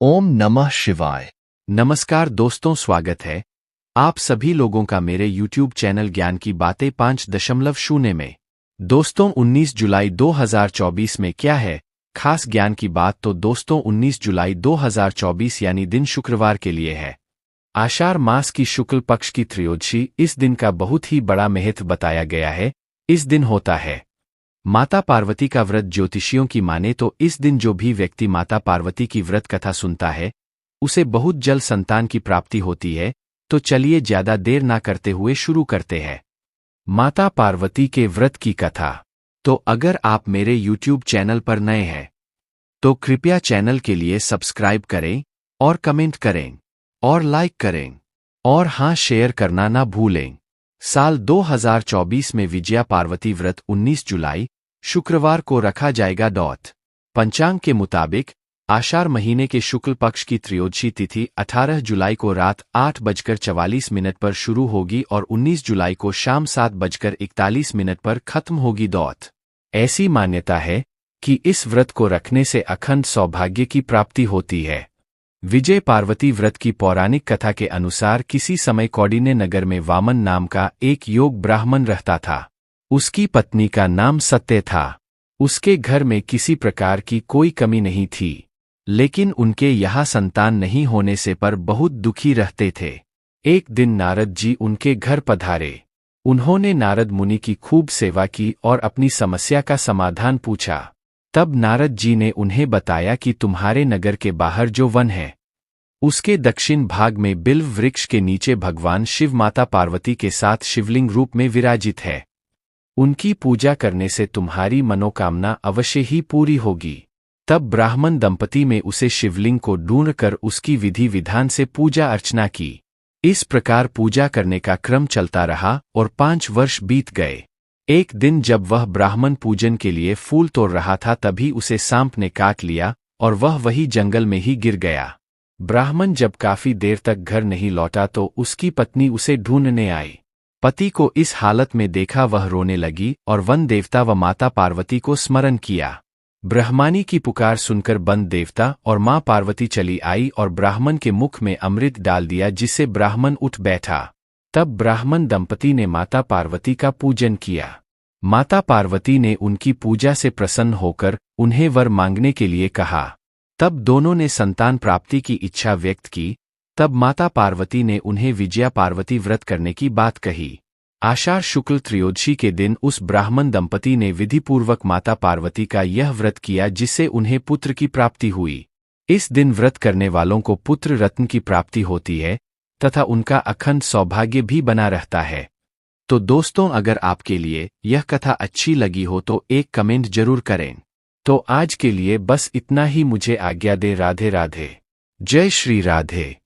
ओम नमः शिवाय। नमस्कार दोस्तों, स्वागत है आप सभी लोगों का मेरे YouTube चैनल ज्ञान की बातें 5.0 में। दोस्तों 19 जुलाई 2024 में क्या है खास ज्ञान की बात? तो दोस्तों 19 जुलाई 2024 यानी दिन शुक्रवार के लिए है। आषाढ़ मास की शुक्ल पक्ष की त्रयोदशी इस दिन का बहुत ही बड़ा महत्व बताया गया है। इस दिन होता है माता पार्वती का व्रत। ज्योतिषियों की माने तो इस दिन जो भी व्यक्ति माता पार्वती की व्रत कथा सुनता है उसे बहुत जल्द संतान की प्राप्ति होती है। तो चलिए ज्यादा देर ना करते हुए शुरू करते हैं माता पार्वती के व्रत की कथा। तो अगर आप मेरे YouTube चैनल पर नए हैं तो कृपया चैनल के लिए सब्सक्राइब करें और कमेंट करें और लाइक करें और हाँ, शेयर करना ना भूलें। साल 2024 में विजया पार्वती व्रत 19 जुलाई शुक्रवार को रखा जाएगा। पंचांग के मुताबिक आषाढ़ महीने के शुक्ल पक्ष की त्रयोदशी तिथि 18 जुलाई को रात 8:44 पर शुरू होगी और 19 जुलाई को शाम 7:41 पर खत्म होगी। ऐसी मान्यता है कि इस व्रत को रखने से अखंड सौभाग्य की प्राप्ति होती है। विजय पार्वती व्रत की पौराणिक कथा के अनुसार किसी समय कौंडिन्य नगर में वामन नाम का एक योग ब्राह्मण रहता था। उसकी पत्नी का नाम सत्य था। उसके घर में किसी प्रकार की कोई कमी नहीं थी, लेकिन उनके यहाँ संतान नहीं होने से पर बहुत दुखी रहते थे। एक दिन नारद जी उनके घर पधारे। उन्होंने नारद मुनि की खूब सेवा की और अपनी समस्या का समाधान पूछा। तब नारद जी ने उन्हें बताया कि तुम्हारे नगर के बाहर जो वन है उसके दक्षिण भाग में बिल्व वृक्ष के नीचे भगवान शिव माता पार्वती के साथ शिवलिंग रूप में विराजित है। उनकी पूजा करने से तुम्हारी मनोकामना अवश्य ही पूरी होगी। तब ब्राह्मण दंपति में उसे शिवलिंग को ढूंढकर उसकी विधि विधान से पूजा अर्चना की। इस प्रकार पूजा करने का क्रम चलता रहा और 5 वर्ष बीत गए। एक दिन जब वह ब्राह्मण पूजन के लिए फूल तोड़ रहा था तभी उसे सांप ने काट लिया और वह वही जंगल में ही गिर गया। ब्राह्मण जब काफी देर तक घर नहीं लौटा तो उसकी पत्नी उसे ढूंढने आई। पति को इस हालत में देखा वह रोने लगी और वन देवता व माता पार्वती को स्मरण किया। ब्रह्मानी की पुकार सुनकर वन देवता और मां पार्वती चली आई और ब्राह्मण के मुख में अमृत डाल दिया, जिससे ब्राह्मण उठ बैठा। तब ब्राह्मण दंपति ने माता पार्वती का पूजन किया। माता पार्वती ने उनकी पूजा से प्रसन्न होकर उन्हें वर मांगने के लिए कहा। तब दोनों ने संतान प्राप्ति की इच्छा व्यक्त की। तब माता पार्वती ने उन्हें विजया पार्वती व्रत करने की बात कही। आषाढ़ शुक्ल त्रयोदशी के दिन उस ब्राह्मण दंपति ने विधिपूर्वक माता पार्वती का यह व्रत किया, जिससे उन्हें पुत्र की प्राप्ति हुई। इस दिन व्रत करने वालों को पुत्र रत्न की प्राप्ति होती है तथा उनका अखंड सौभाग्य भी बना रहता है। तो दोस्तों, अगर आपके लिए यह कथा अच्छी लगी हो तो एक कमेंट जरूर करें। तो आज के लिए बस इतना ही। मुझे आज्ञा दे। राधे राधे। जय श्री राधे।